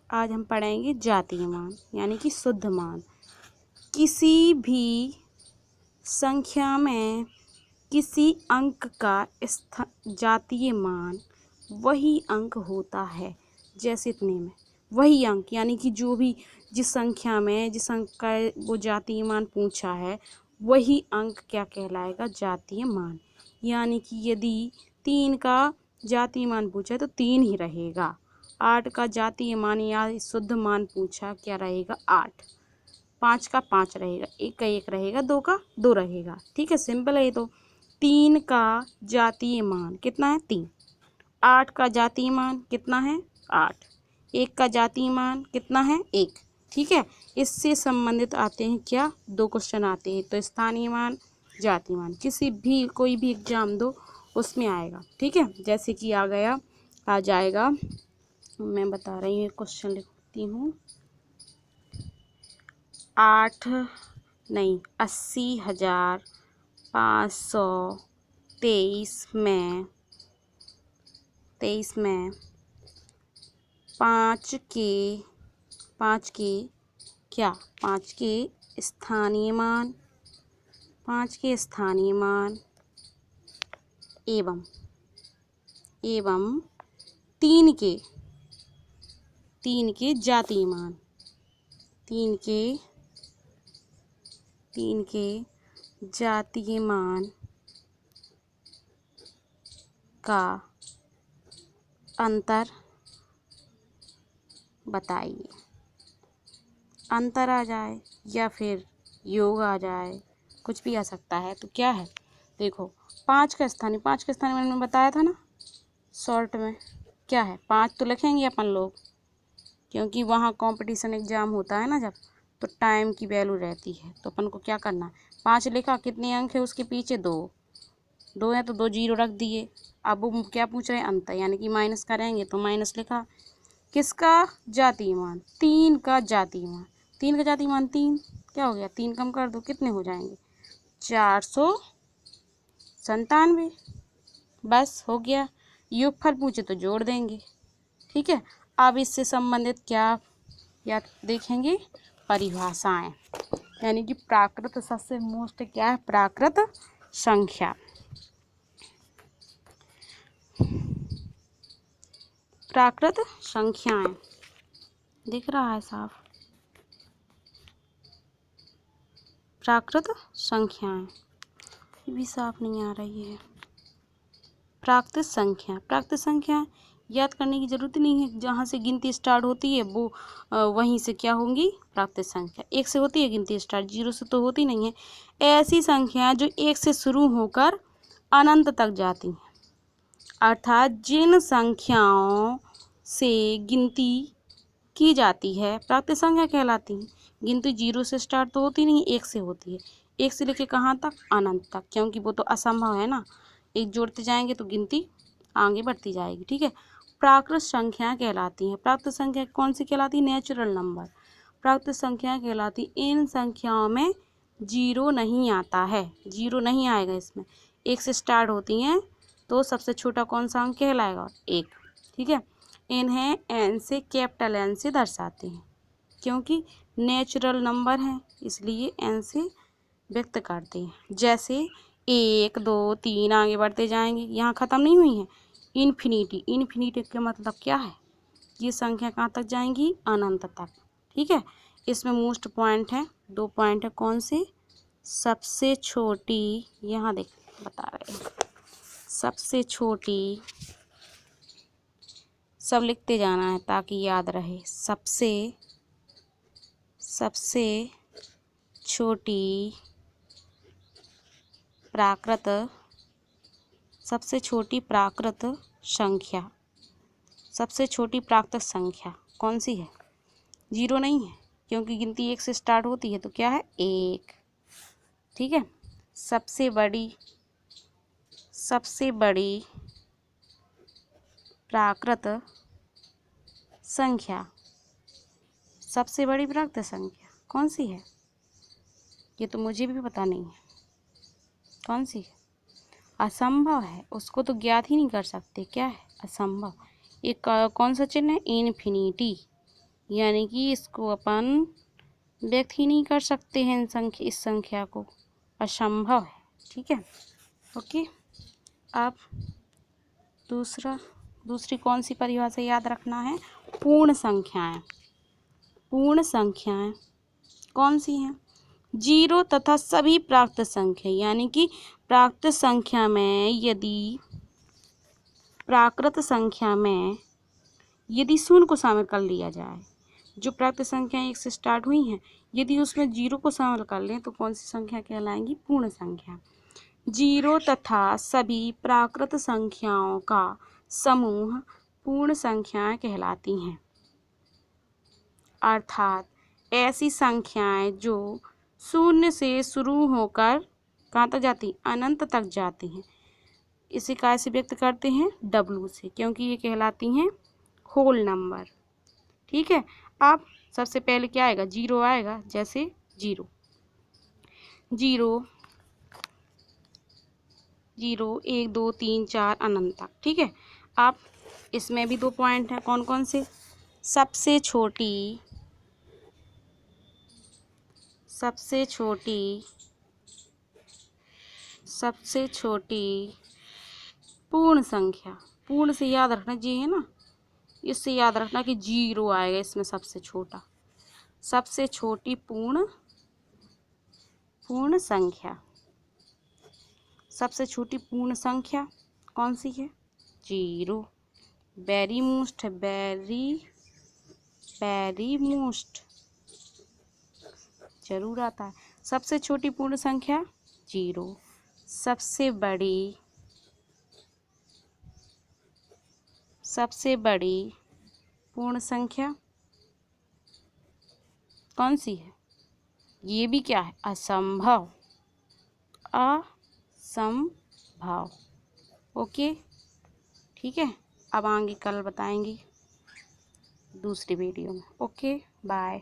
आज हम पढ़ेंगे जातीय मान यानी कि शुद्ध मान। किसी भी संख्या में किसी अंक का जातीय मान वही अंक होता है। जैसे इतने में वही अंक यानी कि जो भी जिस संख्या में जिस अंक का वो जातीय मान पूछा है वही अंक क्या कहलाएगा, जातीय मान। यानी कि यदि 3 का जातीय मान पूछा है तो 3 ही रहेगा। 8 का जातीय मान या शुद्ध मान पूछा, क्या रहेगा 8। 5 का 5 रहेगा, 1 का 1 रहेगा, 2 का 2 रहेगा। ठीक है, सिंपल है ये तो। 3 का जातीय मान कितना है 3। 8 का जातीय मान कितना है 8। 1 का जातीय मान कितना है 1। ठीक है, इससे संबंधित आते हैं क्या, 2 क्वेश्चन आते हैं। तो स्थानीय मान, जातीय मान, किसी भी कोई भी एग्जाम दो उसमें आएगा। ठीक है, जैसे कि आ जाएगा, मैं बता रही हूँ, क्वेश्चन लिखती हूँ। 80,523 में 5 के स्थानीय मान, 5 के स्थानीय मान एवं 3 के जातीय मान, 3 के जातीय मान का अंतर बताइए। अंतर आ जाए या फिर योग आ जाए, कुछ भी आ सकता है। तो क्या है, देखो 5 का स्थानीय मैंने बताया था ना शॉर्ट में, क्या है 5 तो लिखेंगे अपन लोग, क्योंकि वहाँ कंपटीशन एग्जाम होता है ना जब, तो टाइम की वैल्यू रहती है। तो अपन को क्या करना, 5 लिखा, कितने अंक है उसके पीछे 2 है तो 2 जीरो रख दिए। अब वो क्या पूछ रहे हैं, अंतर, यानी कि माइनस करेंगे तो माइनस लिखा। किसका जातीय मान, 3 का जातीय मान, 3 का जातीय मान 3, क्या हो गया 3 कम कर दो, कितने हो जाएंगे 497। बस हो गया। योगफल पूछे तो जोड़ देंगे। ठीक है, अब इससे संबंधित क्या या देखेंगे, परिभाषाएं, यानी कि प्राकृत सबसे मोस्ट क्या है, प्राकृत संख्या। प्राकृत संख्याएं दिख रहा है साफ, प्राकृत संख्याएं, ये भी साफ नहीं आ रही है। प्राकृत संख्या याद करने की जरूरत नहीं है, जहाँ से गिनती स्टार्ट होती है वो वहीं से क्या होंगी, प्राकृत संख्या। 1 से होती है गिनती स्टार्ट, 0 से तो होती नहीं है। ऐसी संख्या जो 1 से शुरू होकर अनंत तक जाती हैं, अर्थात जिन संख्याओं से गिनती की जाती है प्राकृत संख्या कहलाती है। गिनती 0 से स्टार्ट तो होती नहीं, 1 से होती है। 1 से लेके कहाँ तक, अनंत तक, क्योंकि वो तो असंभव है ना, एक जोड़ते जाएंगे तो गिनती आगे बढ़ती जाएगी। ठीक है, प्राकृत संख्या कहलाती है। प्राकृत संख्या कौन सी कहलाती है, नेचुरल नंबर। प्राकृत संख्या कहलाती, इन संख्याओं में 0 नहीं आता है, 0 नहीं आएगा इसमें। 1 से स्टार्ट होती हैं तो सबसे छोटा कौन सा अंक कहलाएगा, 1। ठीक है, इन्हें एन से, कैपिटल एन से दर्शाते हैं, क्योंकि नेचुरल नंबर हैं इसलिए एन से व्यक्त करते हैं। जैसे 1 2 3 आगे बढ़ते जाएंगे, यहाँ ख़त्म नहीं हुई हैं। इन्फिनिटी का मतलब क्या है, ये संख्या कहाँ तक जाएंगी, अनंत तक। ठीक है, इसमें मोस्ट पॉइंट है, 2 पॉइंट है, कौन से, सबसे छोटी, यहाँ देख बता रहे हैं, सबसे छोटी, सब लिखते जाना है ताकि याद रहे। सबसे छोटी प्राकृत संख्या, सबसे छोटी प्राकृत संख्या कौन सी है, 0 नहीं है, क्योंकि गिनती 1 से स्टार्ट होती है तो क्या है 1। ठीक है, सबसे बड़ी प्राकृत संख्या, सबसे बड़ी प्राकृत संख्या कौन सी है, ये तो मुझे भी पता नहीं है कौन सी है। असंभव है, उसको तो ज्ञात ही नहीं कर सकते, क्या है असंभव। एक कौन सा चिन्ह है, इन्फिनिटी। यानी कि इसको अपन व्यक्त ही नहीं कर सकते हैं इस संख्या को, असंभव है। ठीक है, ओके। अब दूसरी कौन सी परिभाषा याद रखना है? पूर्ण संख्याएं। पूर्ण संख्याएं कौन सी हैं? जीरो तथा सभी प्राकृत संख्या, यानी कि प्राकृत संख्या में यदि शून्य को शामिल कर लिया जाए, जो प्राकृत संख्याएं 1 से स्टार्ट हुई हैं, यदि उसमें जीरो को शामिल कर लें तो कौन सी संख्या कहलाएंगी? पूर्ण संख्या। जीरो तथा सभी प्राकृत संख्याओं का समूह पूर्ण संख्याएं कहलाती हैं। अर्थात ऐसी संख्याएं जो शून्य से शुरू होकर कहाँ तक जाती? अनंत तक जाती हैं। इसे काय से व्यक्त करते हैं? W से, क्योंकि ये कहलाती हैं होल नंबर। ठीक है, अब सबसे पहले क्या आएगा? जीरो आएगा। जैसे जीरो 1 2 3 4 अनंत तक। ठीक है, अब इसमें भी 2 पॉइंट हैं। कौन कौन से? सबसे छोटी पूर्ण संख्या। पूर्ण से याद रखना जी है ना, इससे याद रखना कि जीरो आएगा इसमें सबसे छोटा। सबसे छोटी पूर्ण संख्या। सबसे छोटी पूर्ण संख्या कौन सी है? जीरो। वेरी मोस्ट जरूर आता है। सबसे छोटी पूर्ण संख्या जीरो। सबसे बड़ी पूर्ण संख्या कौन सी है? ये भी क्या है? असंभव। ओके, ठीक है। अब आगे कल बताएंगे दूसरी वीडियो में। Okay, bye.